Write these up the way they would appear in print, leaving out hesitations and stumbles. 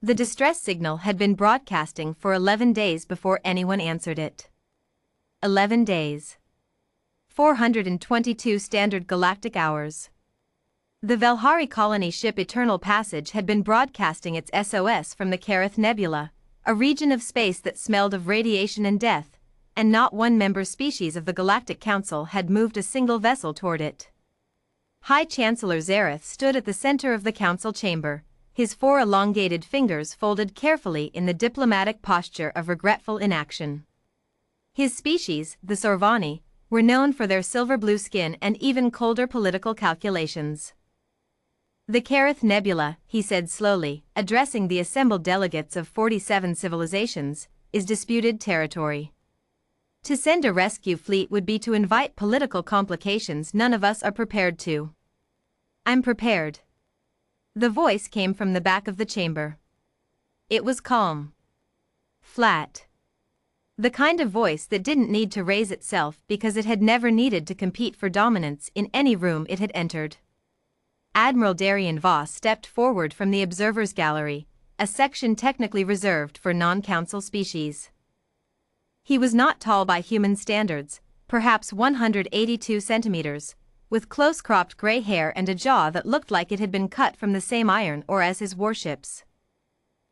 The distress signal had been broadcasting for 11 days before anyone answered it. 11 days. 422 standard galactic hours. The Velhari colony ship Eternal Passage had been broadcasting its SOS from the Kerith Nebula, a region of space that smelled of radiation and death, and not one member species of the Galactic Council had moved a single vessel toward it. High Chancellor Zareth stood at the center of the council chamber, his 4 elongated fingers folded carefully in the diplomatic posture of regretful inaction. His species, the Sorvani, were known for their silver-blue skin and even colder political calculations. The Kerith Nebula, he said slowly, addressing the assembled delegates of 47 civilizations, is disputed territory. To send a rescue fleet would be to invite political complications none of us are prepared to. I'm prepared. The voice came from the back of the chamber. It was calm. Flat. The kind of voice that didn't need to raise itself because it had never needed to compete for dominance in any room it had entered. Admiral Darian Voss stepped forward from the observers' gallery, a section technically reserved for non-council species. He was not tall by human standards, perhaps 182 centimeters, with close-cropped gray hair and a jaw that looked like it had been cut from the same iron ore as his warships.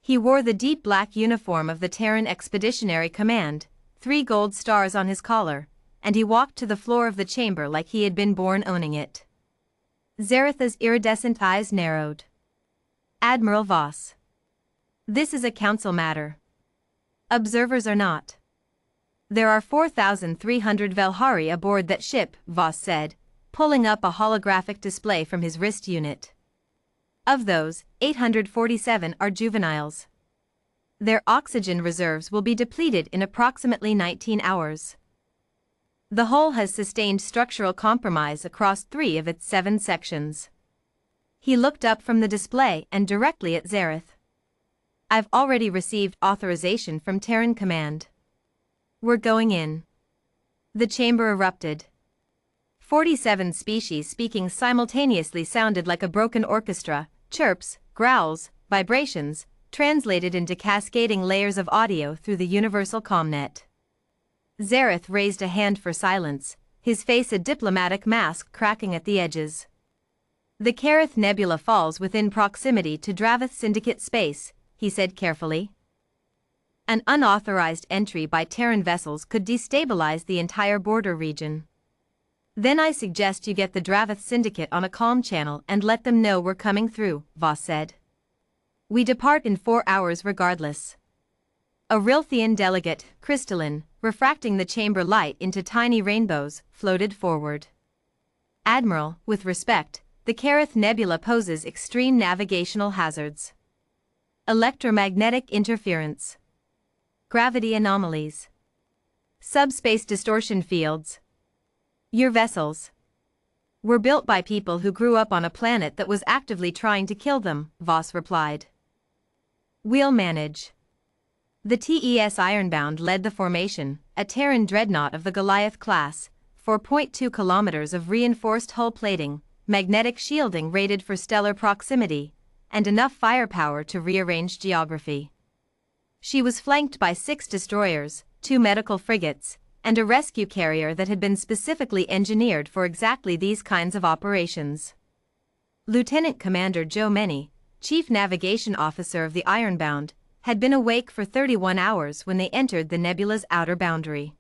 He wore the deep black uniform of the Terran Expeditionary Command, 3 gold stars on his collar, and he walked to the floor of the chamber like he had been born owning it. Zaretha's iridescent eyes narrowed. Admiral Voss. This is a council matter. Observers are not. There are 4,300 Velhari aboard that ship, Voss said, pulling up a holographic display from his wrist unit. Of those, 847 are juveniles. Their oxygen reserves will be depleted in approximately 19 hours. The hull has sustained structural compromise across 3 of its 7 sections. He looked up from the display and directly at Zareth. I've already received authorization from Terran Command. We're going in. The chamber erupted. 47 species speaking simultaneously sounded like a broken orchestra, chirps, growls, vibrations, translated into cascading layers of audio through the universal commnet. Zareth raised a hand for silence, his face a diplomatic mask cracking at the edges. The Kerith Nebula falls within proximity to Dravith Syndicate space, he said carefully. An unauthorized entry by Terran vessels could destabilize the entire border region. Then I suggest you get the Dravith Syndicate on a comm channel and let them know we're coming through, Voss said. We depart in 4 hours regardless. A Rilthian delegate, crystalline, refracting the chamber light into tiny rainbows, floated forward. Admiral, with respect, the Kerith Nebula poses extreme navigational hazards. Electromagnetic interference. Gravity anomalies. Subspace distortion fields. Your vessels were built by people who grew up on a planet that was actively trying to kill them, Voss replied. We'll manage. The TES Ironbound led the formation, a Terran dreadnought of the Goliath class, 4.2 kilometers of reinforced hull plating, magnetic shielding rated for stellar proximity, and enough firepower to rearrange geography. She was flanked by 6 destroyers, 2 medical frigates, and a rescue carrier that had been specifically engineered for exactly these kinds of operations. Lieutenant Commander Joe Meny, Chief Navigation Officer of the Ironbound, had been awake for 31 hours when they entered the nebula's outer boundary.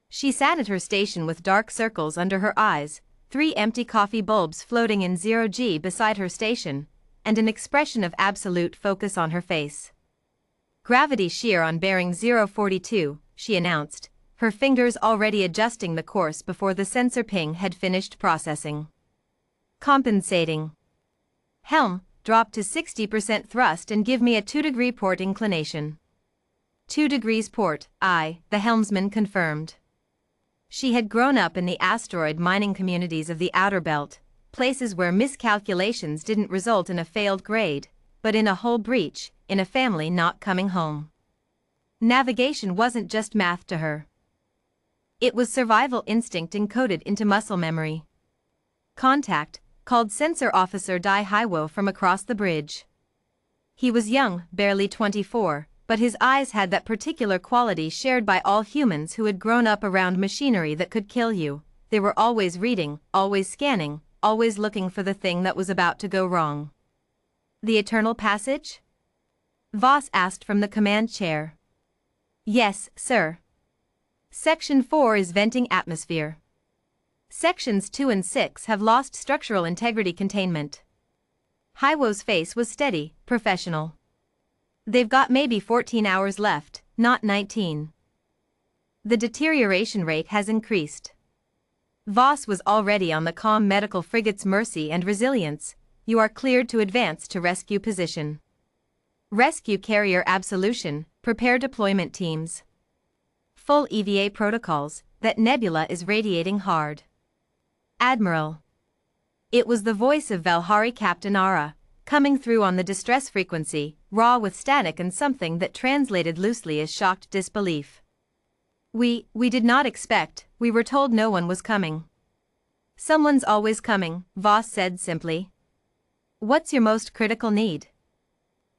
She sat at her station with dark circles under her eyes, 3 empty coffee bulbs floating in 0G beside her station, and an expression of absolute focus on her face. Gravity shear on bearing 042, she announced, her fingers already adjusting the course before the sensor ping had finished processing. Compensating. Helm, drop to 60% thrust and give me a 2-degree port inclination. 2 degrees port, the helmsman confirmed. She had grown up in the asteroid mining communities of the Outer Belt, places where miscalculations didn't result in a failed grade, but in a hull breach, in a family not coming home. Navigation wasn't just math to her. It was survival instinct encoded into muscle memory. Contact, called Sensor Officer Dai Hiwo from across the bridge. He was young, barely 24, but his eyes had that particular quality shared by all humans who had grown up around machinery that could kill you. They were always reading, always scanning, always looking for the thing that was about to go wrong. The Eternal Passage? Voss asked from the command chair. Yes, sir. Section 4 is venting atmosphere. Sections 2 and 6 have lost structural integrity containment. Hiwo's face was steady, professional. They've got maybe 14 hours left, not 19. The deterioration rate has increased. Voss was already on the calm medical frigate's Mercy and Resilience. You are cleared to advance to rescue position. Rescue carrier absolution, prepare deployment teams. Full EVA protocols, that nebula is radiating hard. Admiral. It was the voice of Valhari Captain Ara, coming through on the distress frequency, raw with static and something that translated loosely as shocked disbelief. We did not expect, we were told no one was coming. Someone's always coming, Voss said simply. What's your most critical need?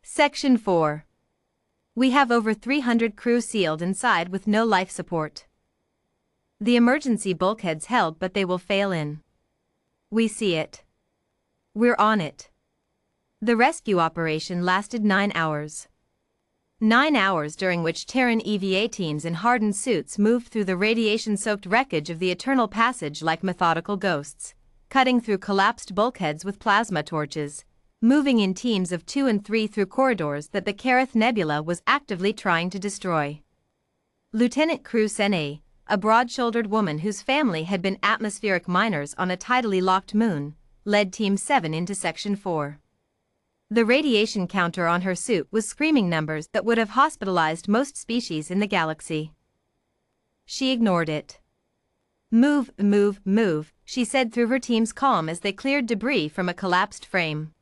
Section 4. We have over 300 crew sealed inside with no life support. The emergency bulkheads held, but they will fail in. We see it. We're on it. The rescue operation lasted 9 hours. 9 hours during which Terran EVA teams in hardened suits moved through the radiation-soaked wreckage of the Eternal Passage like methodical ghosts, cutting through collapsed bulkheads with plasma torches, moving in teams of 2 and 3 through corridors that the Kerith Nebula was actively trying to destroy. Lieutenant Crew Sene, a broad-shouldered woman whose family had been atmospheric miners on a tidally locked moon, led Team 7 into Section 4. The radiation counter on her suit was screaming numbers that would have hospitalized most species in the galaxy. She ignored it. Move, move, move, she said through her team's calm as they cleared debris from a collapsed frame.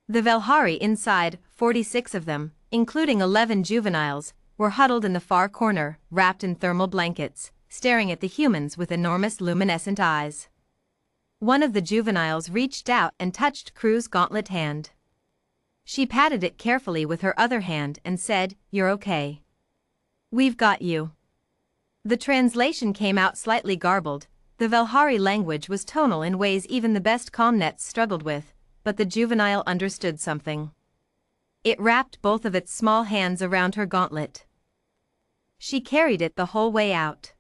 The Valhari inside, 46 of them, including 11 juveniles, were huddled in the far corner, wrapped in thermal blankets, staring at the humans with enormous luminescent eyes. One of the juveniles reached out and touched Crew's gauntlet hand. She patted it carefully with her other hand and said, "You're okay. We've got you." The translation came out slightly garbled. The Valhari language was tonal in ways even the best comnets struggled with, but the juvenile understood something. It wrapped both of its small hands around her gauntlet. She carried it the whole way out.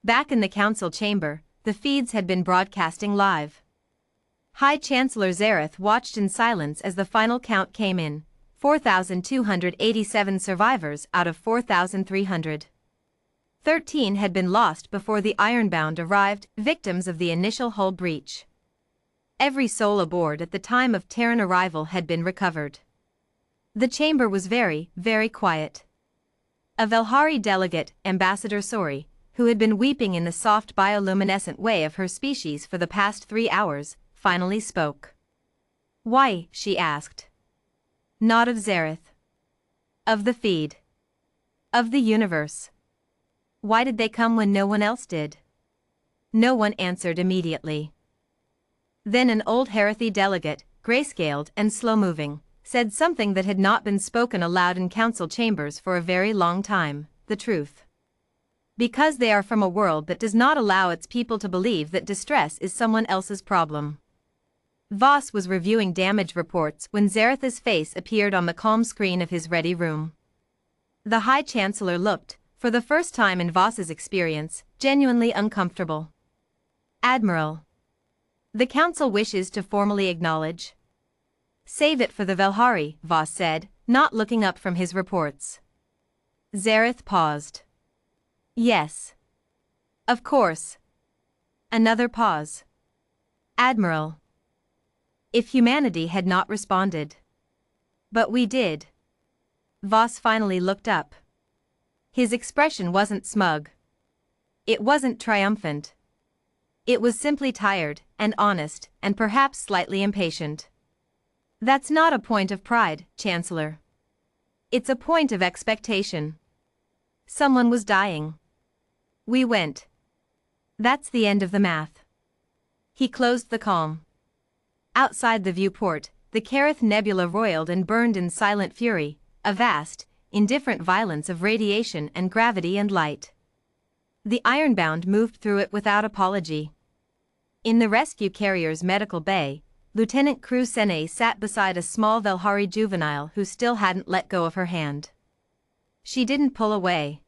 Back in the council chamber, the feeds had been broadcasting live. High Chancellor Zareth watched in silence as the final count came in, 4,287 survivors out of 4,300. 13 had been lost before the Ironbound arrived, victims of the initial hull breach. Every soul aboard at the time of Terran arrival had been recovered. The chamber was very, very quiet. A Valhari delegate, Ambassador Sori, who had been weeping in the soft bioluminescent way of her species for the past 3 hours, finally spoke. "Why?" she asked. "Not of Zareth. Of the feed. Of the universe. Why did they come when no one else did?" No one answered immediately. Then an old Herathi delegate, grayscaled and slow-moving, said something that had not been spoken aloud in council chambers for a very long time, the truth. Because they are from a world that does not allow its people to believe that distress is someone else's problem. Voss was reviewing damage reports when Zareth's face appeared on the calm screen of his ready room. The High Chancellor looked, for the first time in Voss's experience, genuinely uncomfortable. "Admiral. The Council wishes to formally acknowledge." "Save it for the Valhari," Voss said, not looking up from his reports. Zareth paused. "Yes. Of course." Another pause. "Admiral. If humanity had not responded. But we did." Voss finally looked up. His expression wasn't smug. It wasn't triumphant. It was simply tired, and honest, and perhaps slightly impatient. "That's not a point of pride, Chancellor. It's a point of expectation. Someone was dying. We went. That's the end of the math." He closed the calm. Outside the viewport, the Kerith Nebula roiled and burned in silent fury, a vast, indifferent violence of radiation and gravity and light. The Ironbound moved through it without apology. In the rescue carrier's medical bay, Lieutenant Crew Sene sat beside a small Velhari juvenile who still hadn't let go of her hand. She didn't pull away.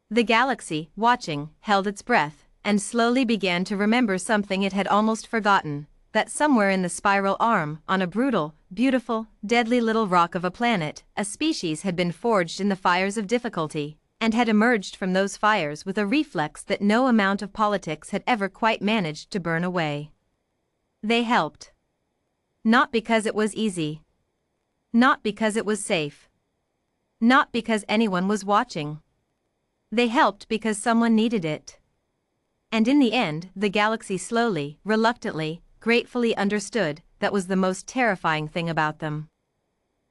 The galaxy, watching, held its breath, and slowly began to remember something it had almost forgotten, that somewhere in the spiral arm, on a brutal, beautiful, deadly little rock of a planet, a species had been forged in the fires of difficulty, and had emerged from those fires with a reflex that no amount of politics had ever quite managed to burn away. They helped. Not because it was easy. Not because it was safe. Not because anyone was watching. They helped because someone needed it. And in the end, the galaxy slowly, reluctantly, gratefully understood that was the most terrifying thing about them.